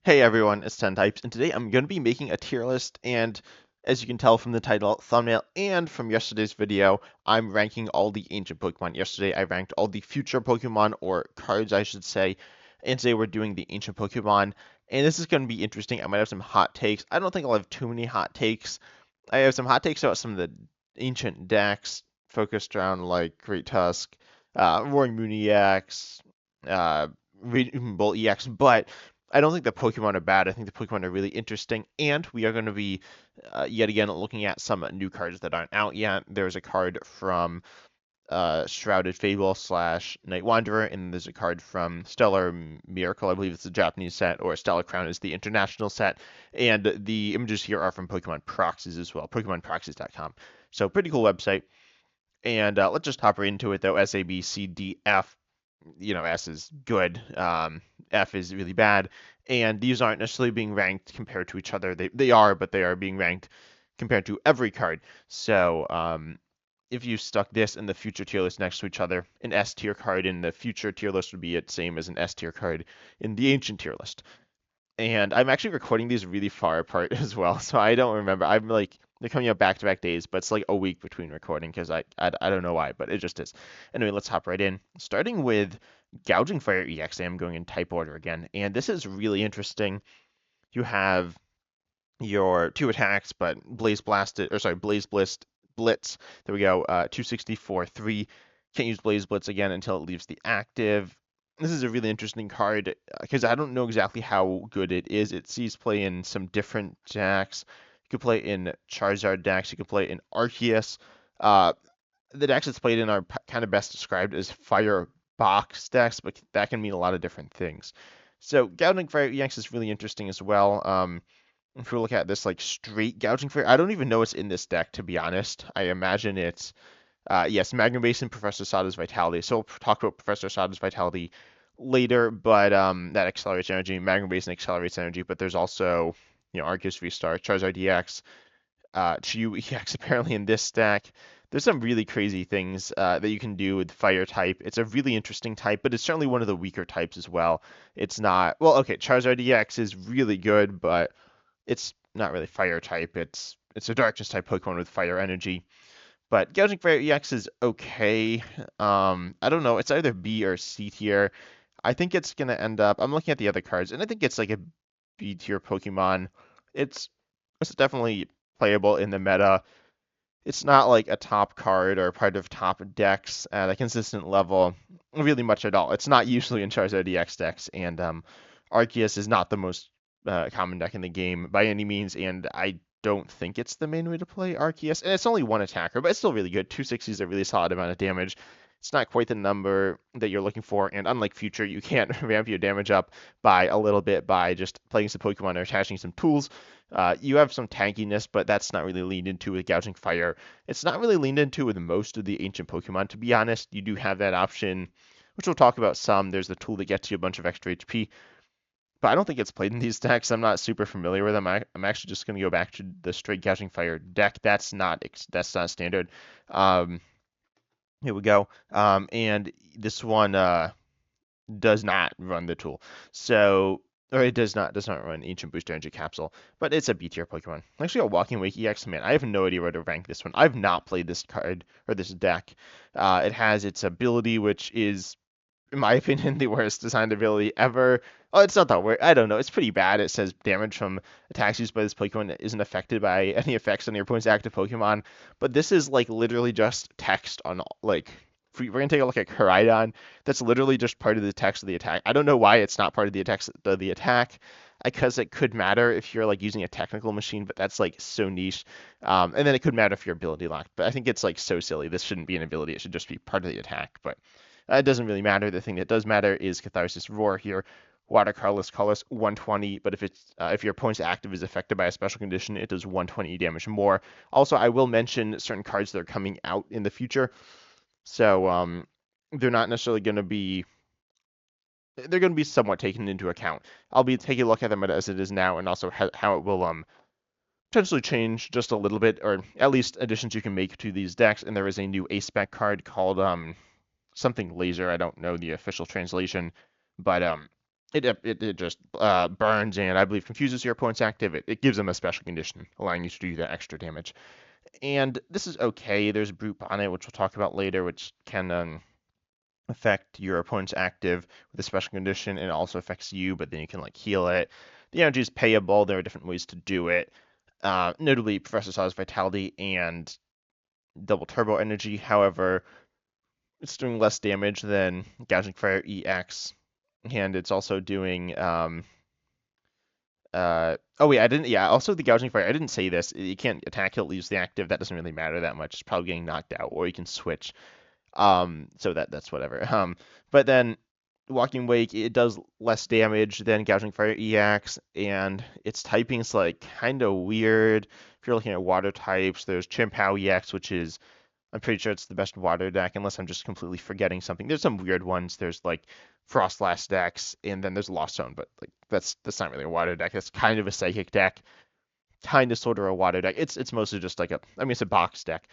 Hey everyone, it's 10 Types, and today I'm going to be making a tier list, and as you can tell from the title, thumbnail, and from yesterday's video, I'm ranking all the ancient Pokemon. Yesterday I ranked all the future Pokemon, or cards I should say, and today we're doing the ancient Pokemon, and this is going to be interesting. I might have some hot takes. I don't think I'll have too many hot takes. I have some hot takes about some of the ancient decks focused around like Great Tusk, Roaring Moon EX, uh, Bolt EX, but I don't think the Pokemon are bad. I think the Pokemon are really interesting, and we are going to be yet again looking at some new cards that aren't out yet. There's a card from Shrouded Fable slash Night Wanderer, and there's a card from Stellar Miracle. I believe it's the Japanese set, or Stellar Crown is the international set. And the images here are from Pokemon Proxies as well, PokemonProxies.com. So pretty cool website. And let's just hop right into it though. S, A, B, C, D, F. S is good. F is really bad. And these aren't necessarily being ranked compared to each other. They are, but they are being ranked compared to every card. So if you stuck this and the future tier list next to each other, an S tier card in the future tier list would be the same as an S tier card in the ancient tier list. And I'm actually recording these really far apart as well, so I don't remember. I'm like they're coming out back to back days, but it's like a week between recording because I don't know why, but it just is. Anyway, let's hop right in. Starting with Gouging Fire EX, I'm going in type order again, and this is really interesting. You have your two attacks, but Blaze Blitz. There we go. 264, 3. Can't use Blaze Blitz again until it leaves the active. This is a really interesting card because I don't know exactly how good it is. It sees play in some different decks. You could play in Charizard decks. You could play in Arceus. Uh, the decks it's played in are kind of best described as fire box decks, but that can mean a lot of different things. So Gouging Fire EX is really interesting as well. If we look at this like straight Gouging Fire, I don't even know what's in this deck to be honest. I imagine it's yes, Magnum Base and Professor Sada's Vitality. So we'll talk about Professor Sada's Vitality later, but that accelerates energy. Magnum Base accelerates energy, but there's also Arceus Restart, Charizard EX, Chiyu EX apparently in this stack. There's some really crazy things that you can do with fire type. It's a really interesting type, but it's certainly one of the weaker types as well. It's not, well, okay, Charizard EX is really good, but it's not really fire type. It's a darkness type Pokemon with fire energy. But Gouging Fire EX is okay. I don't know. It's either B or C tier. I think it's gonna end up. I'm looking at the other cards, and I think it's like a B tier Pokemon. It's it's definitely playable in the meta. It's not like a top card or part of top decks at a consistent level, really much at all. It's not usually in Charizard EX decks, and Arceus is not the most common deck in the game by any means, and I don't think it's the main way to play Arceus. And it's only one attacker, but it's still really good. 260 is a really solid amount of damage. It's not quite the number that you're looking for, and unlike Future, you can't ramp your damage up by a little bit by just playing some Pokemon or attaching some tools. You have some tankiness, but that's not really leaned into with Gouging Fire. It's not really leaned into with most of the ancient Pokemon, to be honest. You do have that option, which we'll talk about some. There's the tool that gets you a bunch of extra HP, but I don't think it's played in these decks. I'm not super familiar with them. I'm actually just going to go back to the straight Gouging Fire deck. That's not standard. Um, Here we go. And this one does not run the tool. So, or it does not run Ancient Booster Energy Capsule, but it's a B tier Pokemon. Actually, a Walking Wake EX, man, I have no idea where to rank this one. I've not played this card or this deck. It has its ability, which is, in my opinion, the worst designed ability ever. Oh, it's not that worst. I don't know. It's pretty bad. It says damage from attacks used by this Pokemon isn't affected by any effects on your opponent's active Pokemon. But this is like literally just text on like. We're gonna take a look at Koraidon. That's literally just part of the text of the attack. I don't know why it's not part of the attack, because it could matter if you're like using a technical machine, but that's like so niche. And then it could matter if you're ability locked. But I think it's like so silly. This shouldn't be an ability. It should just be part of the attack. But it doesn't really matter. The thing that does matter is Catharsis Roar here. Water colorless 120, but if your opponent's active is affected by a special condition, it does 120 damage more. Also, I will mention certain cards that are coming out in the future, so they're not necessarily going to be they're going to be somewhat taken into account. I'll be taking a look at them as it is now, and also how it will potentially change just a little bit, or at least additions you can make to these decks. And there is a new A spec card called something laser. I don't know the official translation, but it just burns and I believe confuses your opponent's active. It gives them a special condition, allowing you to do that extra damage. And this is okay. There's Brute Bonnet, which we'll talk about later, which can affect your opponent's active with a special condition, and it also affects you, but then you can like heal it. The energy is payable. There are different ways to do it. Notably, Professor Saw's Vitality and Double Turbo Energy. However, it's doing less damage than Gouging Fire EX, and it's also doing oh wait, I didn't. Yeah, also the gouging fire. I didn't say this. You can't attack till it leaves the active. That doesn't really matter that much. It's probably getting knocked out, or you can switch. So that's whatever. But then Walking Wake, it does less damage than Gouging Fire EX, and its typing's like kind of weird. If you're looking at water types, there's Chimpow EX, which is I'm pretty sure it's the best water deck, unless I'm just completely forgetting something. There's some weird ones. There's like Frostlass decks, and then there's Lost Zone, but like that's not really a water deck. That's kind of a psychic deck, kind of sort of a water deck. It's mostly just like it's a box deck.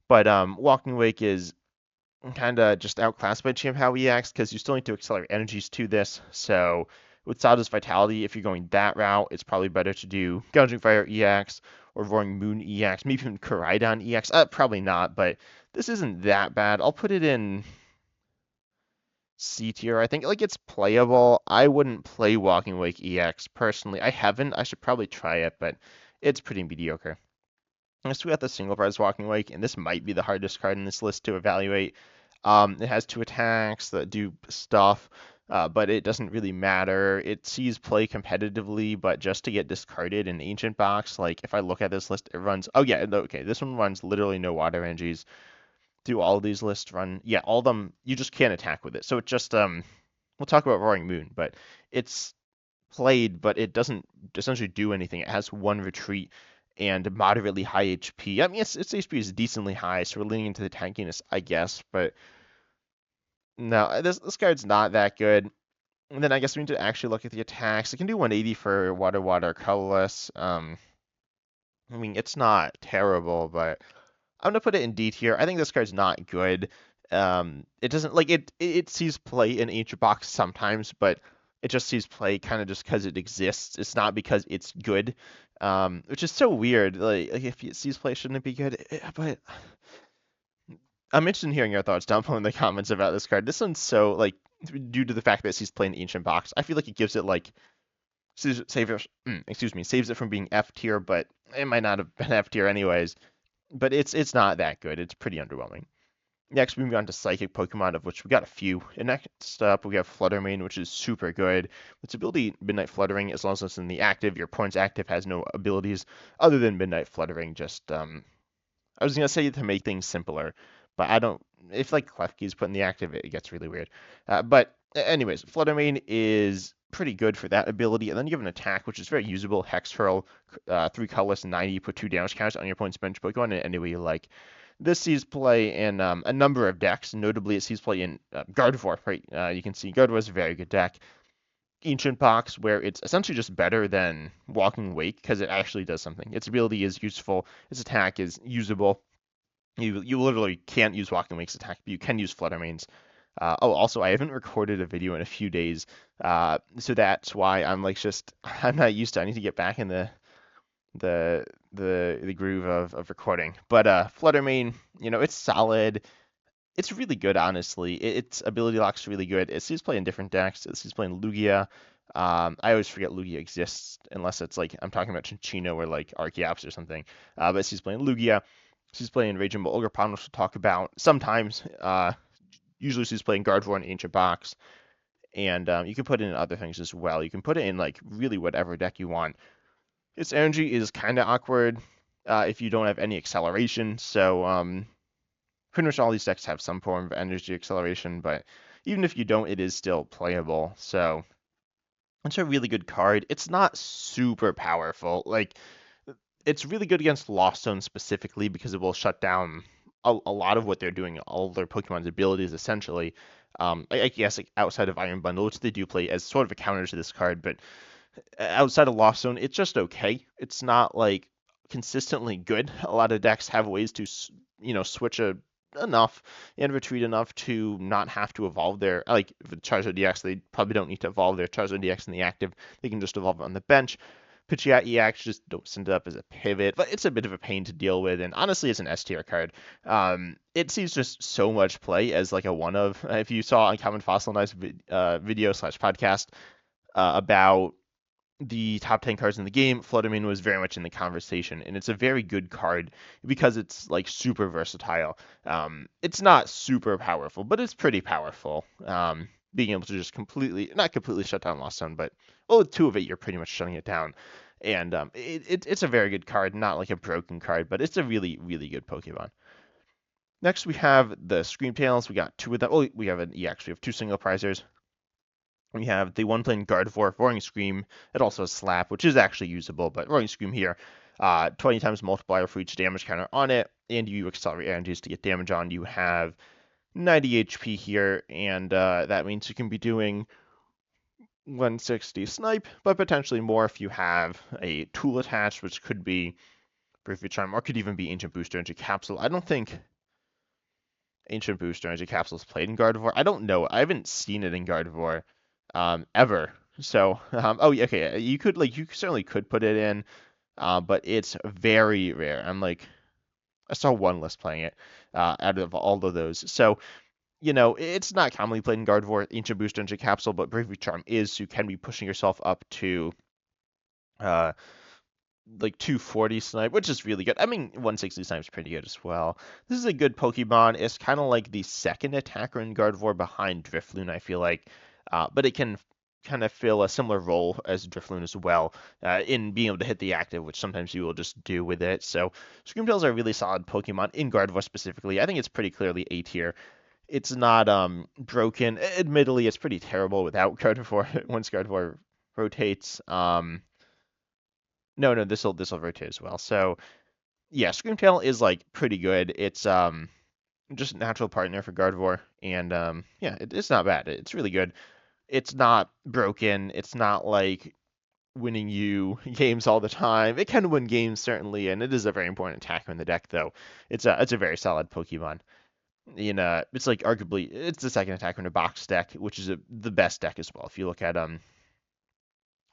But Walking Wake is kind of just outclassed by Chien-Pao EX because you still need to accelerate energies to this. So with Sada's Vitality, if you're going that route, it's probably better to do Gouging Fire EX or Roaring Moon EX, maybe even Koraidon EX. Probably not, but this isn't that bad. I'll put it in C tier. I think like it's playable. I wouldn't play Walking Wake EX personally. I haven't. I should probably try it, but it's pretty mediocre. Next, we got the single prize Walking Wake, and this might be the hardest card in this list to evaluate. It has 2 attacks that do stuff, but it doesn't really matter. It sees play competitively, but just to get discarded in Ancient Box. Like, if I look at this list, it runs... Oh, yeah, okay, this one runs literally no water energies. Do all of these lists run... Yeah, all of them, you just can't attack with it. So it just... We'll talk about Roaring Moon, but it's played, but it doesn't essentially do anything. It has 1 retreat and moderately high HP. I mean, its HP is decently high, so we're leaning into the tankiness, I guess. But no, this card's not that good. And then I guess we need to actually look at the attacks. It can do 180 for water, colorless. I mean, it's not terrible, but I'm gonna put it in D tier. I think this card's not good. It doesn't like it sees play in each box sometimes, but it just sees play kind of just because it exists. It's not because it's good, which is so weird. Like if it sees play, shouldn't it be good? But I'm interested in hearing your thoughts down below in the comments about this card. This one's so like due to the fact that it sees play in the ancient box. I feel like it gives it like saves it from being F tier, but it might not have been F tier anyways. But it's not that good. It's pretty underwhelming. Next, we move on to Psychic Pokemon, of which we got a few. And next up, we have Flutter Mane, which is super good. Its ability, Midnight Fluttering, as long as it's in the active, your opponent's active has no abilities other than Midnight Fluttering. Just, I was going to say to make things simpler, but I don't, if like Klefki is put in the active, it gets really weird. But anyways, Flutter Mane is pretty good for that ability. And then you have an attack, which is very usable. Hex Hurl, 3 colorless, 90, put 2 damage counters on your opponent's bench Pokemon in any way you like. This sees play in a number of decks. Notably, it sees play in Gardevoir. Right? You can see Gardevoir is a very good deck. Ancient Box, where it's essentially just better than Walking Wake because it actually does something. Its ability is useful. Its attack is usable. You literally can't use Walking Wake's attack, but you can use Flutter Mane's. Also, I haven't recorded a video in a few days, so that's why I'm like I'm not used to. I need to get back in the groove of recording. But Flutter Mane, it's solid. It's really good, honestly. Its ability lock's really good. It sees play in different decks. It sees play in Lugia. I always forget Lugia exists unless it's like I'm talking about Chinchino or like Archeops or something. But it sees play in Lugia. It sees play in Raging Bull Ogerpon, which we'll talk about sometimes. Usually sees play in Gardevoir and Ancient Box. And you can put it in other things as well. You can put it in like really whatever deck you want. Its energy is kind of awkward if you don't have any acceleration. So pretty much all these decks have some form of energy acceleration, but even if you don't, it is still playable. So it's a really good card. It's not super powerful. Like it's really good against Lost Zone specifically because it will shut down a lot of what they're doing, all their Pokemon's abilities essentially. I guess like, outside of Iron Bundle, which they do play as sort of a counter to this card, but outside of Lost Zone, it's just okay. It's not like consistently good. A lot of decks have ways to, switch a enough and retreat enough to not have to evolve their, like, if it's Charizard DX, they probably don't need to evolve their Charizard DX in the active. They can just evolve it on the bench. Pidgeot EX, just don't send it up as a pivot, but it's a bit of a pain to deal with, and honestly, it's an S tier card. It sees just so much play as like a one of. If you saw Uncommon Fossil Knife's video slash podcast about the top 10 cards in the game, Flutter Mane was very much in the conversation, and it's a very good card because it's like super versatile. It's not super powerful, but it's pretty powerful. Being able to just not completely shut down Lost Zone, but well, with two of it, you're pretty much shutting it down. And it's a very good card, not like a broken card, but it's a really, really good Pokemon. Next, we have the Screamtails. We got two of them. Oh, we have an EX. We have two single prizers. We have the one playing Gardevoir, Roaring Scream. It also has Slap, which is actually usable, but Roaring Scream here, 20 times multiplier for each damage counter on it, and you accelerate energies to get damage on. You have 90 HP here, and that means you can be doing 160 snipe, but potentially more if you have a tool attached, which could be Briefly Charm, or could even be Ancient Booster, Ancient Capsule. I don't think Ancient Booster, Ancient Capsule is played in Gardevoir. I don't know. I haven't seen it in Gardevoir ever. So, oh yeah, okay, you certainly could put it in, but it's very rare. I saw one list playing it out of all of those. So, it's not commonly played in Gardevoir, Ancient Booster, Ancient Capsule, but Bravery Charm is, so you can be pushing yourself up to uh, like 240 snipe, which is really good. I mean, 160 snipe is pretty good as well. This is a good Pokemon. It's kind of like the second attacker in Gardevoir behind Drifloon, I feel like. But it can kind of fill a similar role as Drifloon as well in being able to hit the active, which sometimes you will just do with it. So Screamtails are a really solid Pokemon in Gardevoir specifically. I think it's pretty clearly A tier. It's not broken. Admittedly, it's pretty terrible without Gardevoir once Gardevoir rotates. No, this will rotate as well. So yeah, Screamtail is like pretty good. It's just a natural partner for Gardevoir, and yeah, it's not bad. It's really good. It's not broken. It's not like winning you games all the time. It can win games certainly, and it is a very important attacker in the deck though. It's a very solid Pokemon. It's like arguably it's the second attacker in a box deck, which is the best deck as well. If you look at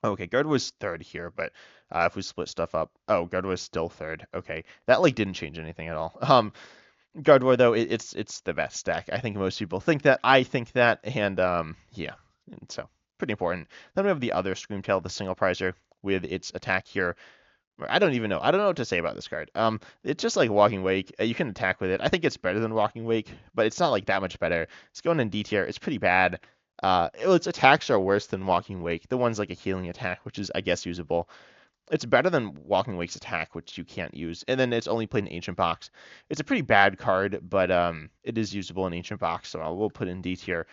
okay, Guard was third here, but if we split stuff up, oh, Guard was still third. Okay, that like didn't change anything at all. Gardevoir though, it's the best deck. I think most people think that. I think that, and yeah, and so pretty important. Then we have the other Screamtail, the single prizer with its attack here. I don't even know. I don't know what to say about this card. It's just like Walking Wake. You can attack with it. I think it's better than Walking Wake, but it's not like that much better. It's going in D tier. It's pretty bad. Its attacks are worse than Walking Wake. The one's like a healing attack, which is, I guess, usable. It's better than Walking Wake's attack, which you can't use. And then it's only played in Ancient Box. It's a pretty bad card, but it is usable in Ancient Box, so we'll put it in D tier.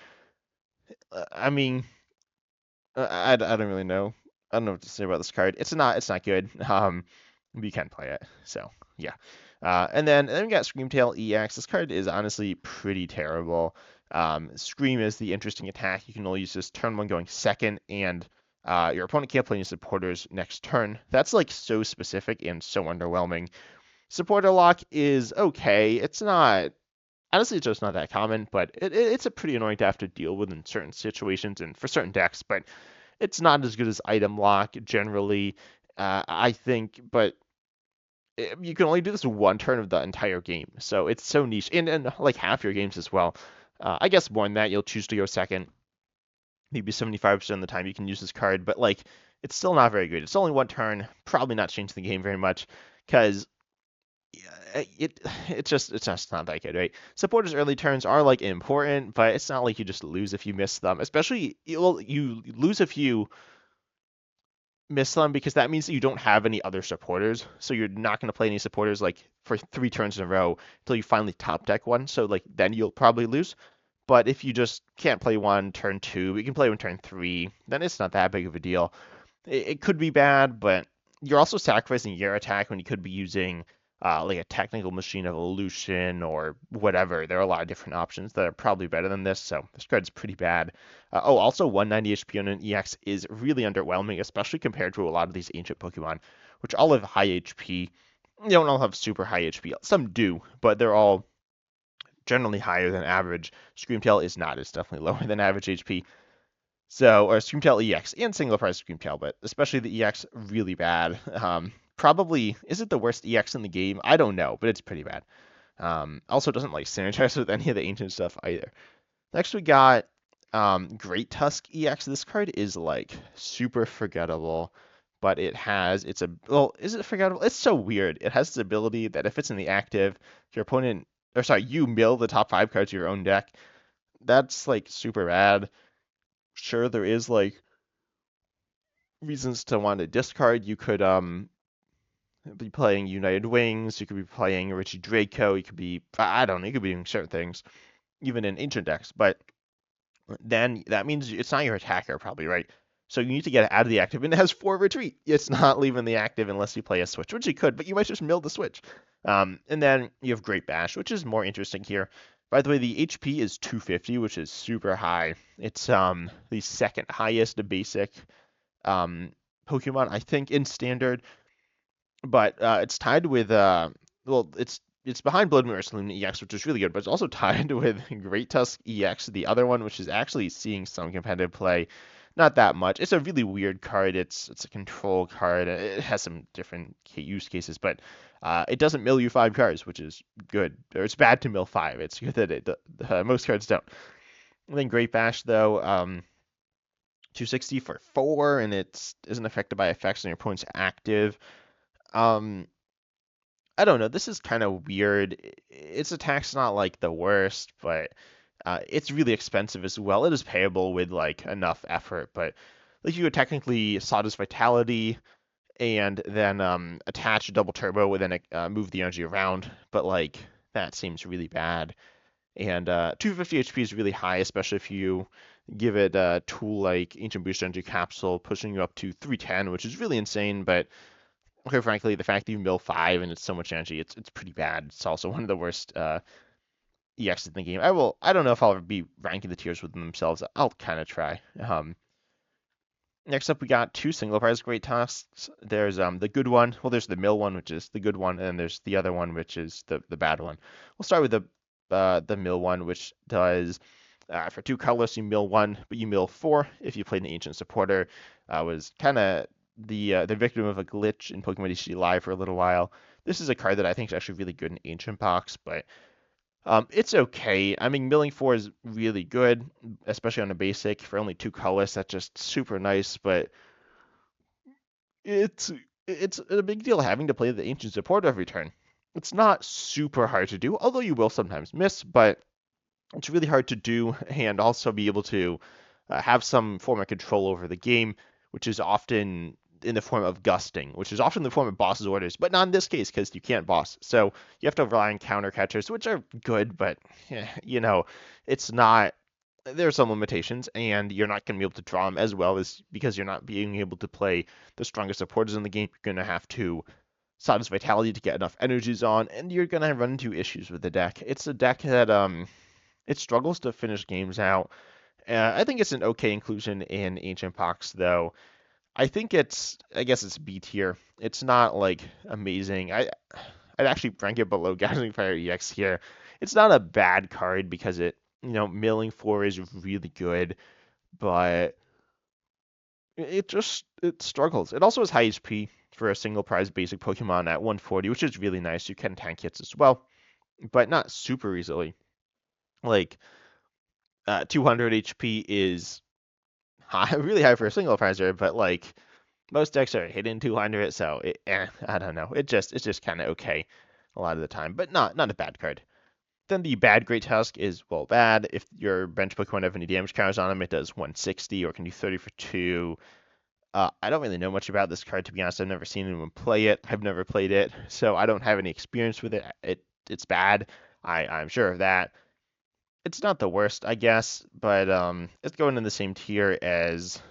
I mean, I don't really know. I don't know what to say about this card. It's not good. But you can play it. So yeah. And then we got Screamtail EX. This card is honestly pretty terrible. Scream is the interesting attack. You can only use this turn one going second, and your opponent can't play any supporters next turn. That's like so specific and so underwhelming. Supporter lock is okay. It's not. Honestly, it's just not that common, but it's a pretty annoying to have to deal with in certain situations and for certain decks. But it's not as good as item lock generally, I think. But you can only do this one turn of the entire game, so it's so niche, and like half your games as well. I guess more than that, you'll choose to go second. Maybe 75% of the time you can use this card, but like it's still not very good. It's only one turn, probably not changing the game very much, because it's just not that good, right? Supporters' early turns are like important, but it's not like you just lose if you miss them. Especially, you lose if you miss them because that means that you don't have any other supporters. So you're not going to play any supporters like for 3 turns in a row until you finally top deck one. So like then you'll probably lose. But if you just can't play one turn two, you can play one turn three, then it's not that big of a deal. It could be bad, but you're also sacrificing your attack when you could be using like a technical machine evolution or whatever. There are a lot of different options that are probably better than this, so this card's pretty bad. Oh, also 190 HP on an EX is really underwhelming, especially compared to a lot of these ancient Pokemon, which all have high HP. They don't all have super high HP. Some do, but they're all generally higher than average. Screamtail is not. It's definitely lower than average HP. So, or Screamtail EX and single price Screamtail, but especially the EX, really bad. Probably, is it the worst EX in the game? I don't know, but it's pretty bad. Also doesn't like synergize with any of the ancient stuff either. Next we got Great Tusk EX. This card is like super forgettable, but well, is it forgettable? It's so weird. It has this ability that if it's in the active, your opponent, or sorry, you mill the top 5 cards of your own deck. That's like super bad. Sure, there is like reasons to want to discard. You could be playing United Wings, you could be playing Richie Draco, you could be, I don't know, you could be doing certain things, even in ancient decks, but then that means it's not your attacker, probably, right? So you need to get it out of the active, and it has 4 retreat. It's not leaving the active unless you play a switch, which you could, but you might just mill the switch. And then you have Great Bash, which is more interesting here. By the way, the HP is 250, which is super high. It's the second highest basic Pokemon, I think, in standard, but it's tied with well, it's behind Blood Moon Ursaluna EX, which is really good, but it's also tied with Great Tusk EX, the other one, which is actually seeing some competitive play. Not that much. It's a really weird card. It's a control card. It has some different use cases, but it doesn't mill you 5 cards, which is good. Or it's bad to mill 5. It's good that most cards don't. And then Great Bash though, 260 for 4, and it isn't affected by effects on your opponent's active. I don't know. This is kind of weird. Its attack's not like the worst, but it's really expensive as well. It is payable with like enough effort, but like you would technically Sawdust Vitality and then attach double turbo and then move the energy around, but like that seems really bad. And 250 HP is really high, especially if you give it a tool like Ancient Boost Energy Capsule, pushing you up to 310, which is really insane, but quite frankly, the fact that you mill 5 and it's so much energy, it's pretty bad. It's also one of the worst EX in the game. I don't know if I'll ever be ranking the tiers within themselves. I'll kind of try. Next up, we got 2 single prize Great Tusks. There's the good one. Well, there's the mill one, which is the good one, and then there's the other one, which is the bad one. We'll start with the mill one, which does for 2 colors you mill 1, but you mill 4 if you play an ancient supporter. Was kind of the victim of a glitch in Pokemon TCG Live for a little while. This is a card that I think is actually really good in Ancient Box, but it's okay. I mean, milling 4 is really good, especially on a basic for only 2 colors. That's just super nice, but it's it's a big deal having to play the ancient supporter every turn. It's not super hard to do, although you will sometimes miss, but it's really hard to do and also be able to have some form of control over the game, which is often in the form of gusting, which is often the form of boss's orders, but not in this case because you can't boss. So you have to rely on counter catchers, which are good, but it's not. There's some limitations, and you're not going to be able to draw them as well as because you're not being able to play the strongest supporters in the game. You're going to have to Sawdust Vitality to get enough energies on, and you're going to run into issues with the deck. It's a deck that it struggles to finish games out. I think it's an okay inclusion in Ancient Box, though. I guess it's B tier. It's not like amazing. I'd actually rank it below Gouging Fire EX here. It's not a bad card because milling 4 is really good, but it struggles. It also has high HP for a single prize basic Pokemon at 140, which is really nice. You can tank hits as well, but not super easily. Like 200 HP is high, really high for a single prizer, but like most decks are hitting 200, so I don't know. It's just kind of okay a lot of the time, but not a bad card. Then the bad Great Tusk is, well, bad. If your bench Pokemon have any damage counters on them, it does 160 or can do 30 for 2. I don't really know much about this card, to be honest. I've never seen anyone play it. I've never played it, so I don't have any experience with it. It's bad. I'm sure of that. It's not the worst, I guess, but it's going in the same tier as.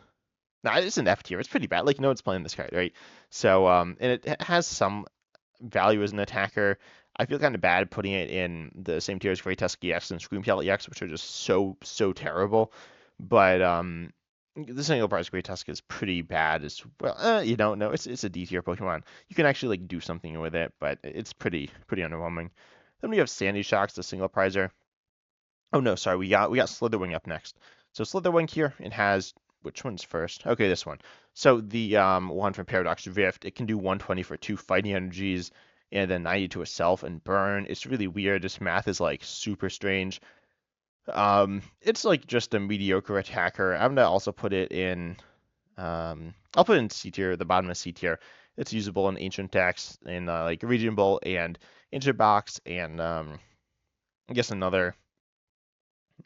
No, it's an F tier. It's pretty bad. Like no one's playing this card, right? So and it has some value as an attacker. I feel kind of bad putting it in the same tier as Great Tusk EX and Screamtail EX, which are just so terrible. But the single prize Great Tusk is pretty bad as well. You don't know. It's a D tier Pokemon. You can actually like do something with it, but it's pretty underwhelming. Then we have Sandy Shocks, the single prizer. Oh no, sorry, we got Slither Wing up next. So Slither Wing here, it has which one's first? Okay, this one. So the one from Paradox Rift, it can do 120 for 2 fighting energies and then 90 to itself and burn. It's really weird. This math is like super strange. It's like just a mediocre attacker. I'm gonna also put it in I'll put it in C tier, the bottom of C tier. It's usable in ancient decks in like Region Bowl and Ancient Box and I guess another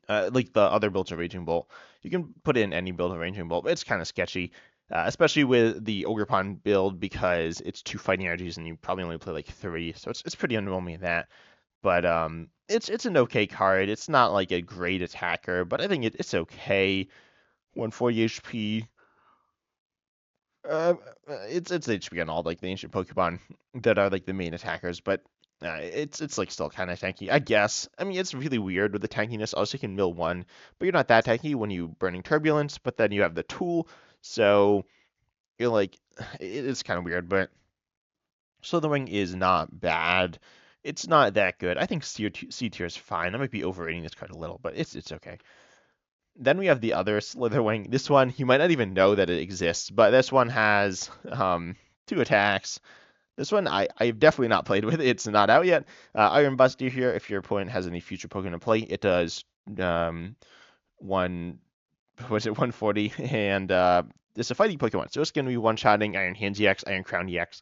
like the other builds of Raging Bolt. You can put in any build of Raging Bolt, but it's kind of sketchy, especially with the Ogerpon build because it's 2 fighting energies and you probably only play like 3, so it's pretty underwhelming in that. But it's an okay card. It's not like a great attacker, but I think it's okay. 140 HP. Uh, it's HP on all like the ancient Pokemon that are like the main attackers, but it's like still kind of tanky, I guess. I mean, it's really weird with the tankiness. Also, you can mill 1, but you're not that tanky when you burning turbulence. But then you have the tool, so you're like, it's kind of weird. But Slithering is not bad. It's not that good. I think C tier is fine. I might be overrating this card a little, but it's okay. Then we have the other Slither Wing. This one, you might not even know that it exists, but this one has 2 attacks. This one I've definitely not played with. It's not out yet. Iron Buster here, if your opponent has any future Pokemon to play, it does one, was it 140? And it's a fighting Pokemon, so it's going to be one-shotting Iron Hands EX, Iron Crown EX,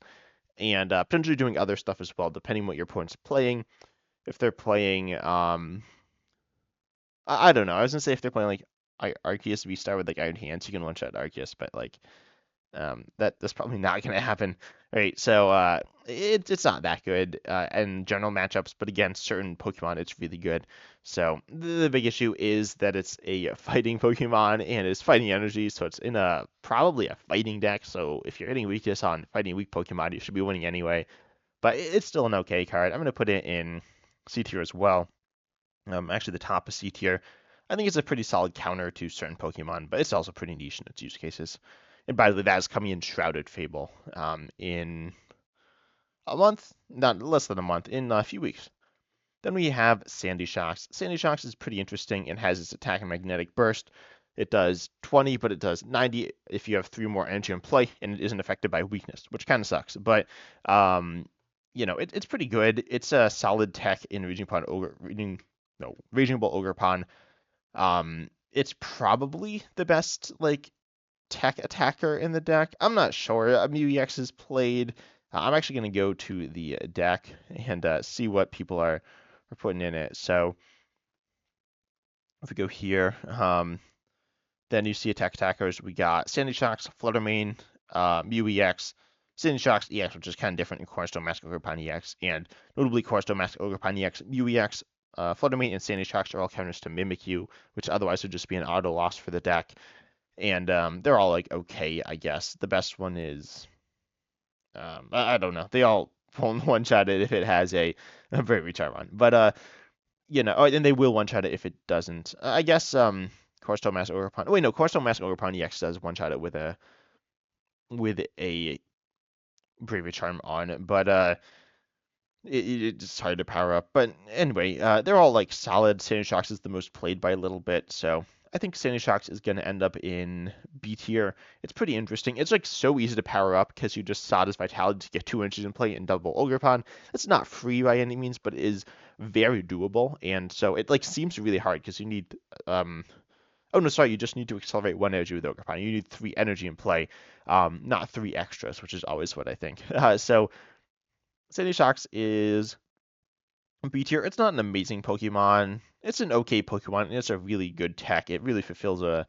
and potentially doing other stuff as well, depending what your opponent's playing. If they're playing, I don't know. I was gonna say if they're playing like Arceus V-Star with like Iron Hands, you can one-shot Arceus, but like that's probably not going to happen. All right, so it's not that good in general matchups, but against certain Pokemon, it's really good. So the big issue is that it's a fighting Pokemon and it's fighting energy, so it's in a probably a fighting deck. So if you're hitting weakness on fighting weak Pokemon, you should be winning anyway. But it's still an okay card. I'm going to put it in C tier as well. Actually, the top of C tier. I think it's a pretty solid counter to certain Pokemon, but it's also pretty niche in its use cases. And by the way, that is coming in Shrouded Fable in a month, not less than a month, in a few weeks. Then we have Sandy Shocks. Sandy Shocks is pretty interesting and has its attack and magnetic burst. It does 20, but it does 90 if you have 3 more energy in play, and it isn't affected by weakness, which kind of sucks. But it's pretty good. It's a solid tech in Raging Bolt Ogerpon. It's probably the best like tech attacker in the deck. I'm not sure. MUEX is played. I'm actually going to go to the deck and see what people are putting in it. So if we go here, then you see attack attackers. We got Sandy Shocks, Flutter Mane, MUEX, Sandy Shocks EX, which is kind of different in Cornerstone Mask Ogerpon EX, and notably Cornerstone Mask Ogerpon EX, MUEX, Flutter Mane, and Sandy Shocks are all counters to Mimikyu, which otherwise would just be an auto loss for the deck. And they're all like okay, I guess. The best one is I don't know. They all one shot it if it has a very retard one, but and they will one shot it if it doesn't. I guess Cornerstone Mask Ogerpon. Oh, wait, no, Cornerstone Mask Ogerpon EX does one shot it with a Bravery Charm on, but it's hard to power up. But anyway, they're all like solid. Sandy Shocks is the most played by a little bit, so I think Sandy Shocks is going to end up in B tier. It's pretty interesting. It's like so easy to power up because you just Sawdust Vitality to get 2 inches in play and double Ogerpon. It's not free by any means, but it is very doable. And so it like seems really hard because you need oh no, sorry, you just need to accelerate 1 energy with Ogerpon. You need 3 energy in play, not 3 extras, which is always what I think. So Sandy Shocks is B tier. It's not an amazing Pokemon. It's an okay Pokemon, and it's a really good tech. It really fulfills an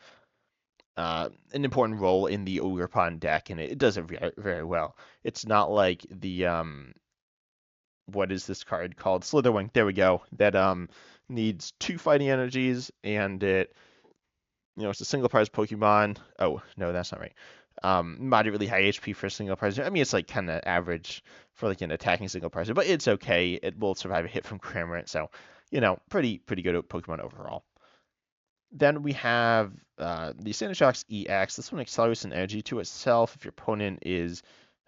important role in the Ogerpon deck, and it does it very, very well. It's not like the what is this card called? Slither Wing. There we go. That needs 2 fighting energies, and it's a single prize Pokemon. Oh no, that's not right. Moderately high HP for a single prize. I mean, it's like kind of average for like an attacking single prize, but it's okay. It will survive a hit from Cramorant, so pretty good Pokemon overall. Then we have the Sandy Shocks EX. This one accelerates an energy to itself if your opponent is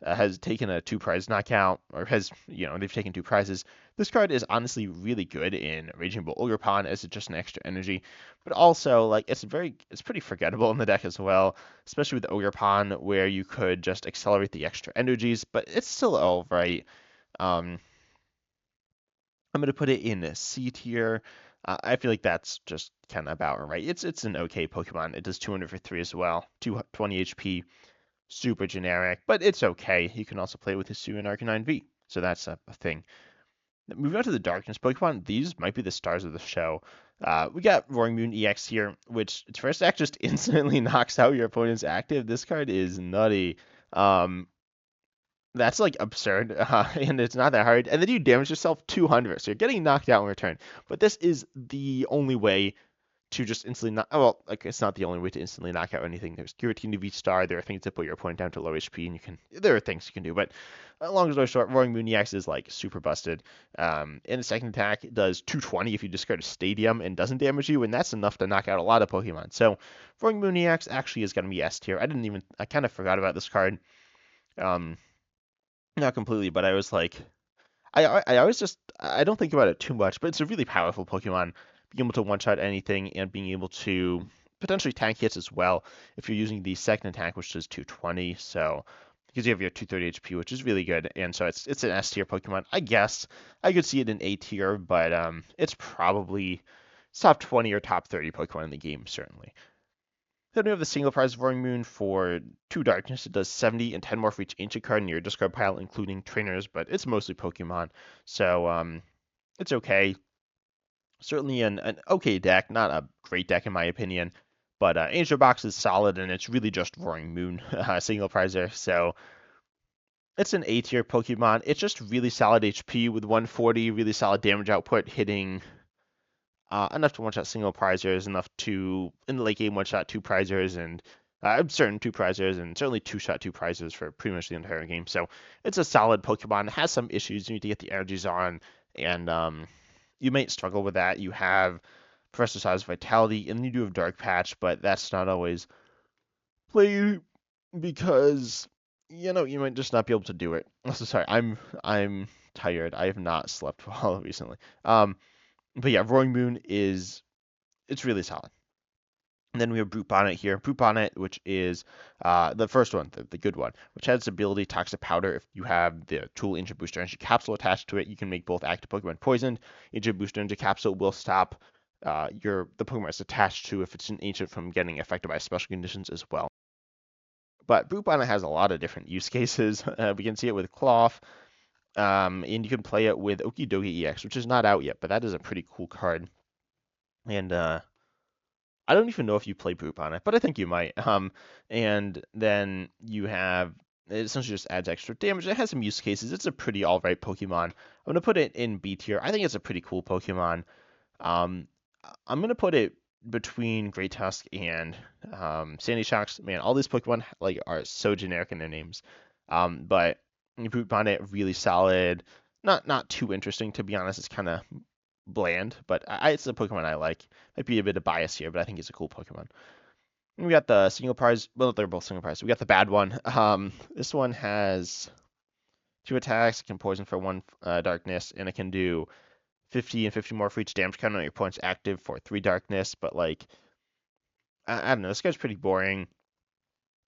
has taken a 2-prize knockout, or has, they've taken 2 prizes. This card is honestly really good in Raging Bull Ogerpon as just an extra energy, but also like it's pretty forgettable in the deck as well, especially with Ogerpon where you could just accelerate the extra energies, but it's still alright. Um, I'm gonna put it in C tier. I feel like that's just kind of about right. It's an okay Pokemon. It does 200 for 3 as well, 220 HP, super generic, but it's okay. You can also play with Hisuian Arcanine V, so that's a thing. Moving on to the Darkness Pokemon, these might be the stars of the show. We got Roaring Moon EX here, which its first act just instantly knocks out your opponent's active. This card is nutty. That's like absurd, and it's not that hard. And then you damage yourself 200, so you're getting knocked out in return. But this is the only way to just instantly knock. Oh, well, like it's not the only way to instantly knock out anything. There's Guillotine of each star. There are things that put your opponent down to low HP, and there are things you can do. But long story short, Roaring Moon EX is like super busted. In the second attack, it does 220 if you discard a Stadium and doesn't damage you, and that's enough to knock out a lot of Pokemon. So Roaring Moon EX actually is going to be S tier. I kind of forgot about this card. Not completely, but I was like, I always I don't think about it too much, but it's a really powerful Pokemon. Being able to one-shot anything and being able to potentially tank hits as well if you're using the second attack, which does 220. So because you have your 230 HP, which is really good, and so it's an S tier Pokemon. I guess I could see it in A tier, but it's probably top 20 or top 30 Pokemon in the game, certainly. Then we have the single prize Roaring Moon for 2 Darkness. It does 70 and 10 more for each Ancient card in your discard pile, including trainers, but it's mostly Pokemon, so it's okay. Certainly an okay deck, not a great deck in my opinion, but Angel Box is solid, and it's really just Roaring Moon single prizer, so it's an A tier Pokemon. It's just really solid HP with 140, really solid damage output, hitting enough to one-shot single prizers, enough to, in the late game, one-shot 2 prizers, and certain 2 prizers, and certainly 2-shot 2 prizers for pretty much the entire game. So it's a solid Pokemon. It has some issues. You need to get the energies on, and you might struggle with that. You have Professor Size Vitality, and you do have Dark Patch, but that's not always played because, you might just not be able to do it. Also, sorry, I'm tired. I have not slept well recently. But yeah, Roaring Moon it's really solid. And then we have Brute Bonnet here. Brute Bonnet, which is the first one, the good one, which has its ability Toxic Powder. If you have the Tool Ancient Booster Energy Capsule attached to it, you can make both active Pokemon poisoned. Ancient Booster Energy Capsule will stop the Pokemon it's attached to if it's an Ancient from getting affected by special conditions as well. But Brute Bonnet has a lot of different use cases. We can see it with Cloth, and you can play it with Okidogi EX, which is not out yet, but that is a pretty cool card. And I don't even know if you play Poop on it, but I think you might. And then you have it essentially just adds extra damage. It has some use cases. It's a pretty alright Pokemon. I'm gonna put it in B tier. I think it's a pretty cool Pokemon. Um, I'm gonna put it between Great Tusk and Sandy Shocks. Man, all these Pokemon like are so generic in their names. But Brute Bonnet really solid. Not too interesting to be honest. It's kind of bland, but it's a Pokemon I like. Might be a bit of bias here, but I think it's a cool Pokemon. And we got the single prize. Well, they're both single prize. We got the bad one. This one has 2 attacks. It can poison for 1 darkness, and it can do 50 and 50 more for each damage counter on your opponent's active for 3 darkness. But like, I don't know. This guy's pretty boring.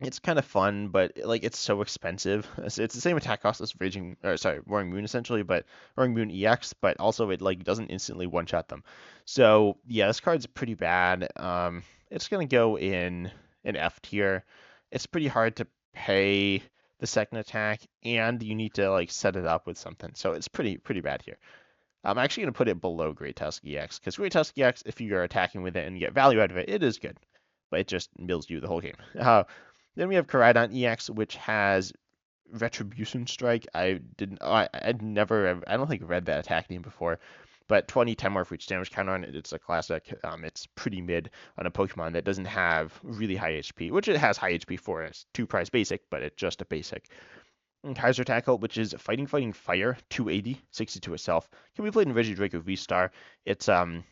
It's kind of fun, but like it's so expensive. It's the same attack cost as Roaring Moon essentially, but Roaring Moon EX, but also it like doesn't instantly one-shot them. So yeah, this card's pretty bad. It's gonna go in an F tier. It's pretty hard to pay the second attack, and you need to like set it up with something. So it's pretty bad here. I'm actually gonna put it below Great Tusk EX because Great Tusk EX, if you're attacking with it and you get value out of it, it is good, but it just mills you the whole game. Then we have Koraidon EX, which has Retribution Strike. I don't think read that attack name before, but 20, 10 more for each damage counter on it. It's a classic. It's pretty mid on a Pokemon that doesn't have really high HP, which it has high HP for as 2-prize basic, but it's just a basic. And Kaiser Tackle, which is Fighting Fire, 280, 62 itself. Can be played in Regidrago V-Star. It's kind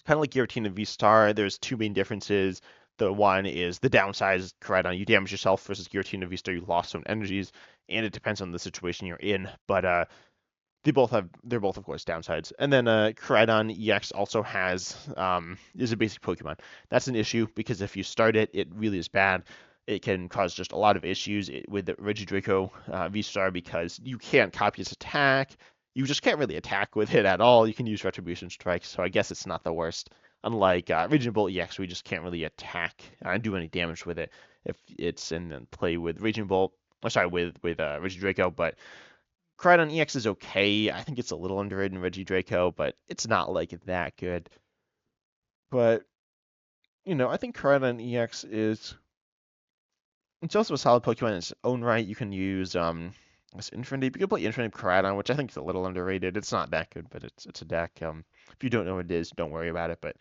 of like Giratina V-Star. There's 2 main differences. The one is the downside is Koraidon, you damage yourself versus Giratina V-Star, you lost some energies, and it depends on the situation you're in. But they're both of course downsides. And then Koraidon EX also is a basic Pokemon. That's an issue because if you start it, it really is bad. It can cause just a lot of issues with the Regidraco V-Star because you can't copy its attack. You just can't really attack with it at all. You can use Retribution Strike, so I guess it's not the worst. Unlike Raging Bolt EX, we just can't really attack and do any damage with it if it's in play with Raging Bolt. Oh, sorry, with Regidraco, but Koraidon EX is okay. I think it's a little underrated in Regidraco, but it's not like that good. But I think Koraidon EX it's also a solid Pokemon in its own right. You can use this Infinite. You can play Infinite Koraidon, which I think is a little underrated. It's not that good, but it's a deck. If you don't know what it is, don't worry about it. But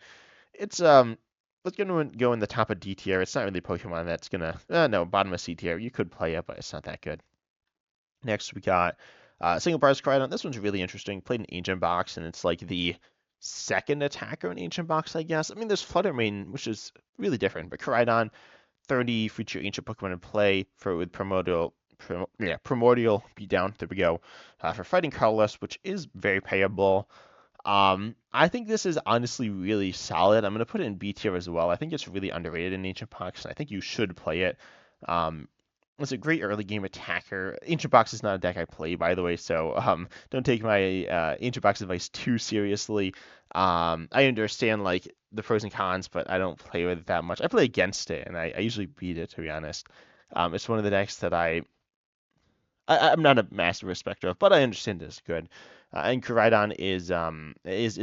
it's gonna go in the top of D tier. It's not really a Pokemon that's gonna no, bottom of C tier. You could play it, but it's not that good. Next we got Single Bars Koraidon. This one's really interesting. Played in Ancient Box, and it's like the second attacker in Ancient Box, I guess. I mean, there's Flutter Mane, which is really different, but Koraidon, 30 feature ancient Pokemon in play with Primordial Beatdown. There we go. For fighting colorless, which is very payable. I think this is honestly really solid. I'm going to put it in B tier as well. I think it's really underrated in Ancient Box, and I think you should play it. It's a great early game attacker. Ancient Box is not a deck I play, by the way, so don't take my Ancient Box advice too seriously. I understand like the pros and cons, but I don't play with it that much. I play against it, and I usually beat it, to be honest. It's one of the decks that I'm not a massive respecter of, but I understand it's good. And Koraidon is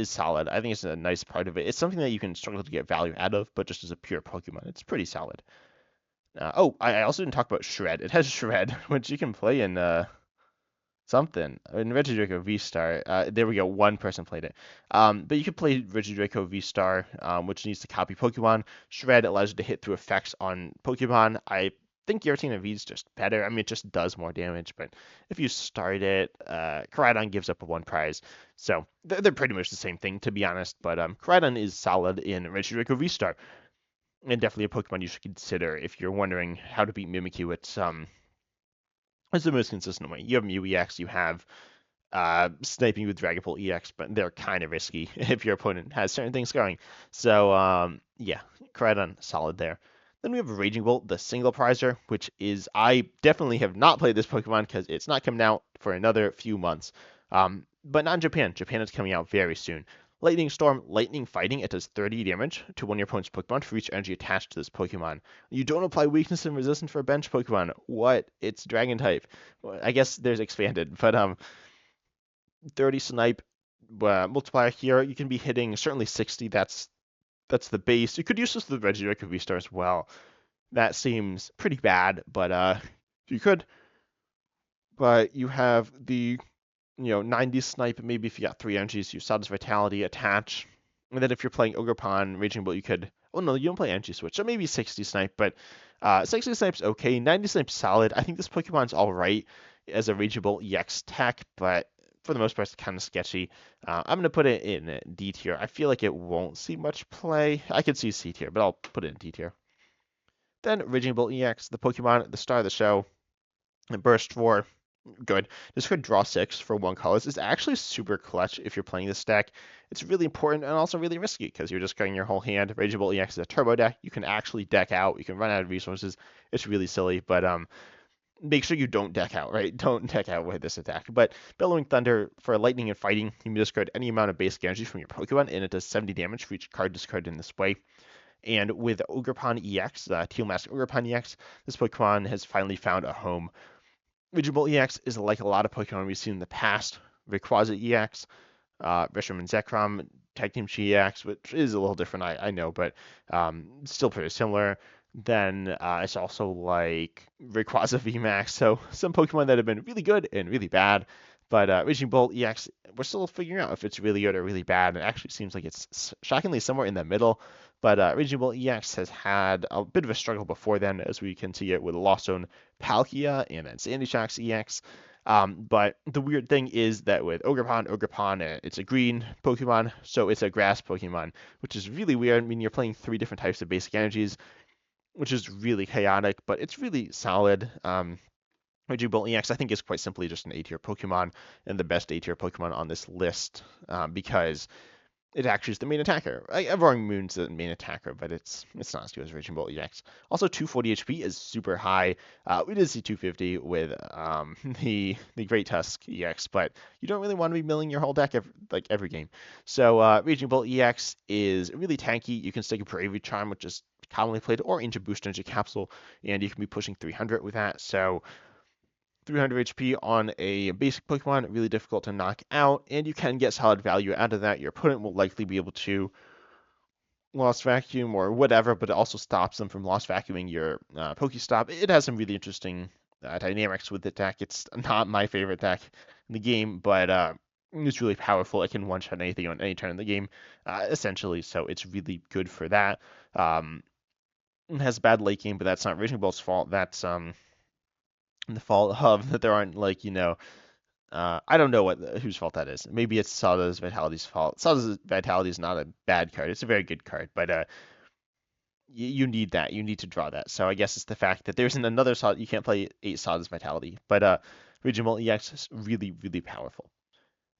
solid. I think it's a nice part of it. It's something that you can struggle to get value out of, but just as a pure Pokemon, it's pretty solid. I also didn't talk about Shred. It has Shred, which you can play in something. In Regidraco V-Star. There we go, one person played it. But you can play Regidraco V-Star, which needs to copy Pokemon. Shred allows you to hit through effects on Pokemon. I think Giratina V is just better. I mean, it just does more damage, but if you start it, Koraidon gives up a one prize. So they're pretty much the same thing, to be honest. But Koraidon is solid in Regidraco V-Star. And definitely a Pokemon you should consider if you're wondering how to beat Mimikyu. It's the most consistent way. You have Mew EX, you have sniping with Dragapult EX, but they're kind of risky if your opponent has certain things going. So yeah, Koraidon solid there. Then we have Raging Bolt, the single prizer, which is I definitely have not played this Pokemon because it's not coming out for another few months. But not in Japan. Japan is coming out very soon. Lightning Storm, Lightning Fighting, it does 30 damage to one of your opponent's Pokemon for each energy attached to this Pokemon. You don't apply weakness and resistance for a bench Pokemon. What? It's Dragon type. I guess there's expanded, but 30 snipe multiplier here. You can be hitting certainly 60. That's the base. You could use this with Regidraco V-Star as well. That seems pretty bad, but you could. But you have the 90 snipe, maybe if you got 3 energies, you Saddle's Vitality, attach. And then if you're playing Ogerpon, Raging Bolt, you could, oh no, you don't play energy switch, so maybe 60 snipe, but 60 snipe's okay, 90 snipe's solid. I think this Pokemon's alright as a Raging Bolt EX tech, but for the most part, it's kind of sketchy. I'm going to put it in D tier. I feel like it won't see much play. I could see C tier, but I'll put it in D tier. Then Raging Bolt EX, the Pokemon, the star of the show, and Burst 4. Good. This could draw 6 for 1 color. This is actually super clutch if you're playing this deck. It's really important and also really risky because you're just cutting your whole hand. Raging Bolt EX is a turbo deck. You can actually deck out. You can run out of resources. It's really silly, but make sure you don't deck out, right? Don't deck out with this attack. But Bellowing Thunder for lightning and fighting, you can discard any amount of basic energy from your Pokemon, and it does 70 damage for each card discarded in this way. And with Ogerpon EX, Teal Mask Ogerpon EX, this Pokemon has finally found a home. Raging Bolt EX is like a lot of Pokemon we've seen in the past. Rayquaza EX, Reshiram Zekrom, Tag Team EX, which is a little different, I know, but still pretty similar. Then it's also like Rayquaza VMAX, so some Pokemon that have been really good and really bad. But Raging Bolt EX, we're still figuring out if it's really good or really bad. It actually seems like it's shockingly somewhere in the middle. But Raging Bolt EX has had a bit of a struggle before then, as we can see it with Lost Zone Palkia and then Sandy Shocks EX. But the weird thing is that with Ogerpon, it's a green Pokemon, so it's a grass Pokemon, which is really weird. I mean, you're playing 3 different types of basic energies. which is really chaotic, but it's really solid. Raging Bolt EX, I think, is quite simply just an A tier Pokemon and the best A tier Pokemon on this list because it actually is the main attacker. Roaring Moon's the main attacker, but it's not as good as Raging Bolt EX. Also, 240 HP is super high. We did see 250 with the Great Tusk EX, but you don't really want to be milling your whole deck every game. So Raging Bolt EX is really tanky. You can stick a Bravery Charm, which is commonly played, or Ancient Boost Energy Capsule, and you can be pushing 300 with that. So 300 HP on a basic Pokemon, really difficult to knock out, and you can get solid value out of that. Your opponent will likely be able to Lost Vacuum or whatever, but it also stops them from Lost Vacuuming your Pokestop. It has some really interesting dynamics with the deck. It's not my favorite deck in the game, but it's really powerful. It can one-shot anything on any turn in the game, essentially, so it's really good for that. It has a bad late game, but that's not Raging Bolt's fault. That's the fault of that there aren't I don't know whose fault that is. Maybe it's Sada's Vitality's fault. Sada's Vitality is not a bad card. It's a very good card, but you need that. You need to draw that. So I guess it's the fact that there isn't another Sada. You can't play 8 Sada's Vitality, but Regional EX is really, really powerful.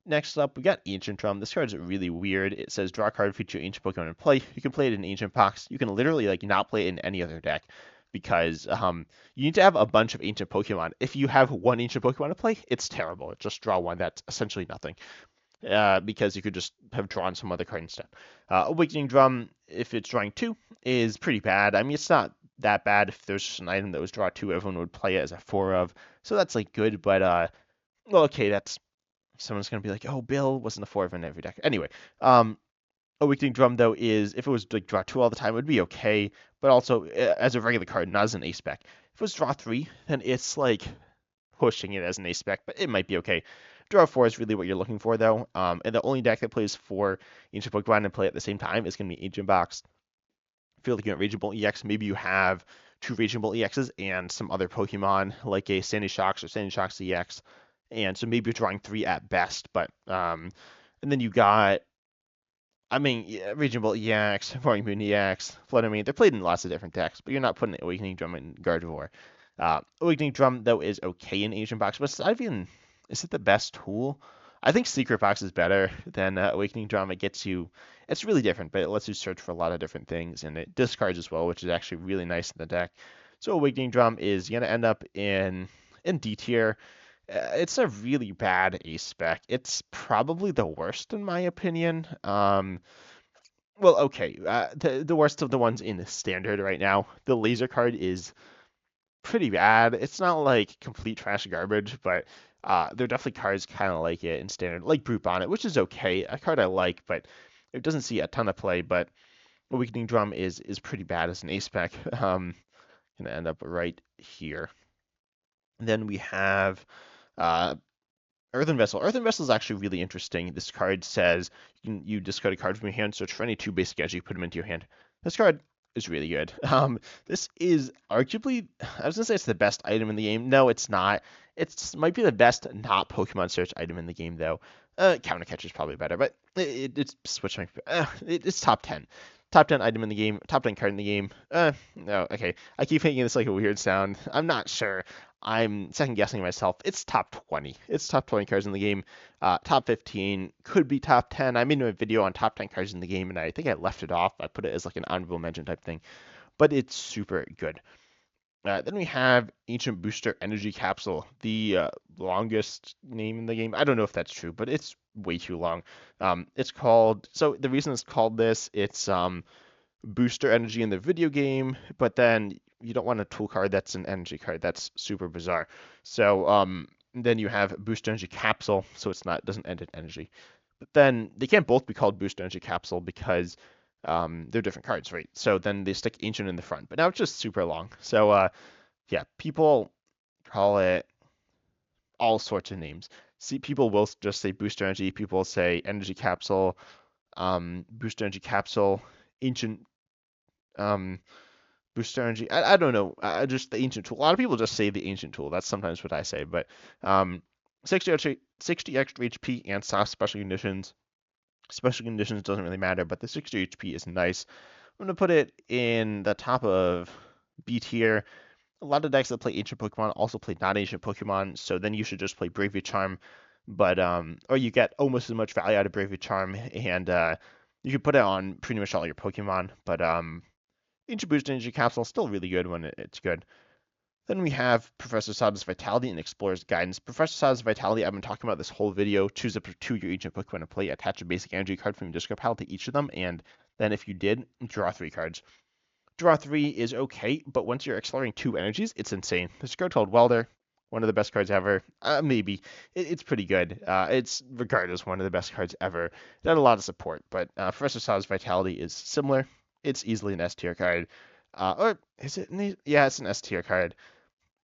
Next up, we got Ancient Drum. This card is really weird. It says draw a card, feature Ancient Pokemon in play. You can play it in Ancient Box. You can literally not play it in any other deck because you need to have a bunch of Ancient Pokemon. If you have one Ancient Pokemon to play, it's terrible. Just draw one. That's essentially nothing because you could just have drawn some other card instead. Awakening Drum, if it's drawing 2, is pretty bad. I mean, it's not that bad. If there's just an item that was draw 2, everyone would play it as a 4 of. So that's good, but well, okay, that's someone's gonna be like, "Oh, Bill wasn't a 4 of in every deck." Anyway, Awakening Drum though is if it was draw 2 all the time, it would be okay, but also as a regular card, not as an ace spec. If it was draw 3, then it's pushing it as an ace spec, but it might be okay. Draw 4 is really what you're looking for though, and the only deck that plays 4 Ancient Pokemon and play at the same time is gonna be Ancient Box. If you're looking at Raging Bolt EX, maybe you have 2 Raging Bolt EXs and some other Pokemon like a Sandy Shocks or Sandy Shocks EX. And so maybe you're drawing 3 at best, but and then you got, I mean, Raging Bolt EX, Roaring Moon EX, Flutter Mane. They're played in lots of different decks, but you're not putting Awakening Drum in Gardevoir. Awakening Drum though is okay in Asian Box, but is it the best tool? I think Secret Box is better than Awakening Drum. It's really different, but it lets you search for a lot of different things, and it discards as well, which is actually really nice in the deck. So Awakening Drum is gonna end up in D tier. It's a really bad ace spec. It's probably the worst in my opinion. Well, okay, the worst of the ones in standard right now. The laser card is pretty bad. It's not complete trash garbage, but there are definitely cards kind of like it in standard, like Brute Bonnet, which is okay. A card I like, but it doesn't see a ton of play. But Awakening Drum is pretty bad as an ace spec. Gonna end up right here. Then we have Earthen Vessel. Earthen Vessel is actually really interesting. This card says you discard a card from your hand, search for any 2 basic edge, you put them into your hand. This card is really good. This is arguably, I was gonna say it's the best item in the game. No, it's not. It might be the best not Pokemon search item in the game though. Counter Catcher is probably better, but it's switching. It's top 10. Top 10 item in the game, top 10 card in the game. No, okay. I keep making this a weird sound. I'm not sure. I'm second guessing myself. It's top 20. It's top 20 cards in the game. Top 15 could be top 10. I made a video on top 10 cards in the game, and I think I left it off. I put it as an honorable mention type thing, but it's super good. Then we have Ancient Booster Energy Capsule, the longest name in the game. I don't know if that's true, but it's way too long. It's called, so the reason it's called this, it's booster energy in the video game, but then you don't want a tool card that's an energy card. That's super bizarre. So then you have Booster Energy Capsule, so doesn't end in energy. But then they can't both be called Booster Energy Capsule because they're different cards, right? So then they stick Ancient in the front, but now it's just super long. So yeah, people call it all sorts of names. See, people will just say Booster Energy. People say Energy Capsule, Booster Energy Capsule, Ancient Booster Energy. I don't know. Just the Ancient Tool. A lot of people just say the Ancient Tool. That's sometimes what I say. But 60 extra HP and soft special conditions. Special conditions doesn't really matter, but the 60 HP is nice. I'm going to put it in the top of B tier. A lot of decks that play ancient Pokemon also play non-ancient Pokemon, so then you should just play Bravery Charm, but or you get almost as much value out of Bravery Charm, and you can put it on pretty much all your Pokemon. But Ancient Boost and Ancient Capsule is still really good when it's good. Then we have Professor Sada's Vitality and Explorer's Guidance. Professor Sada's Vitality, I've been talking about this whole video. Choose up to 2 your ancient Pokemon to play. Attach a basic energy card from your discard pile to each of them, and then if you did, draw 3 cards. Draw 3 is okay, but once you're exploring 2 energies, it's insane. There's a card called Welder, one of the best cards ever. Maybe. It's pretty good. It's regardless one of the best cards ever. It had a lot of support, but Professor Sada's Vitality is similar. It's easily an S tier card. Or is it? Yeah, it's an S tier card.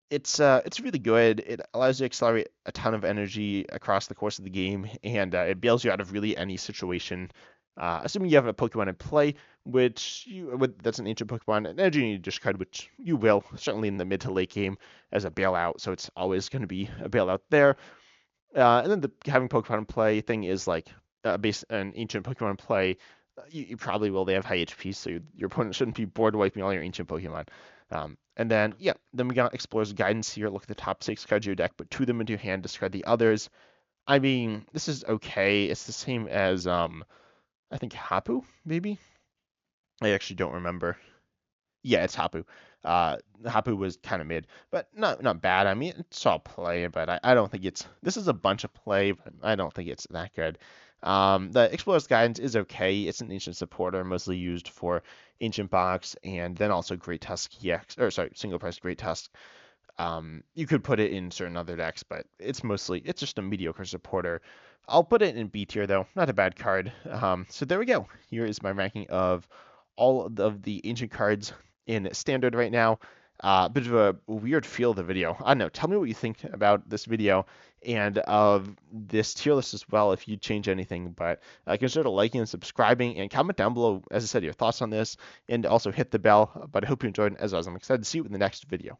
It's really good. It allows you to accelerate a ton of energy across the course of the game, and it bails you out of really any situation. Assuming you have a Pokemon in play, that's an ancient Pokemon, an energy you discard, which you will certainly in the mid to late game as a bailout. So it's always going to be a bailout there. And then the having Pokemon in play thing is like an ancient Pokemon in play. You probably will. They have high HP, so your opponent shouldn't be bored wiping all your ancient Pokemon. And then, yeah, then we got Explorer's Guidance here. Look at the top 6 cards of your deck, put 2 of them into your hand, discard the others. I mean, this is okay. It's the same as, I think Hapu, maybe? I actually don't remember. Yeah, it's Hapu. Hapu was kind of mid, but not bad. I mean, it's all play, but I don't think it's. This is a bunch of play, but I don't think it's that good. The Explorer's Guidance is okay. It's an ancient supporter, mostly used for Ancient Box, and then also Great Tusk EX, or sorry, single price Great Tusk. You could put it in certain other decks, but it's just a mediocre supporter. I'll put it in B tier though, not a bad card. So there we go. Here is my ranking of all of the ancient cards in standard right now. Bit of a weird feel of the video. I don't know. Tell me what you think about this video and of this tier list as well if you change anything. But consider liking and subscribing and comment down below, as I said, your thoughts on this and also hit the bell. But I hope you enjoyed. As always, I'm excited to see you in the next video.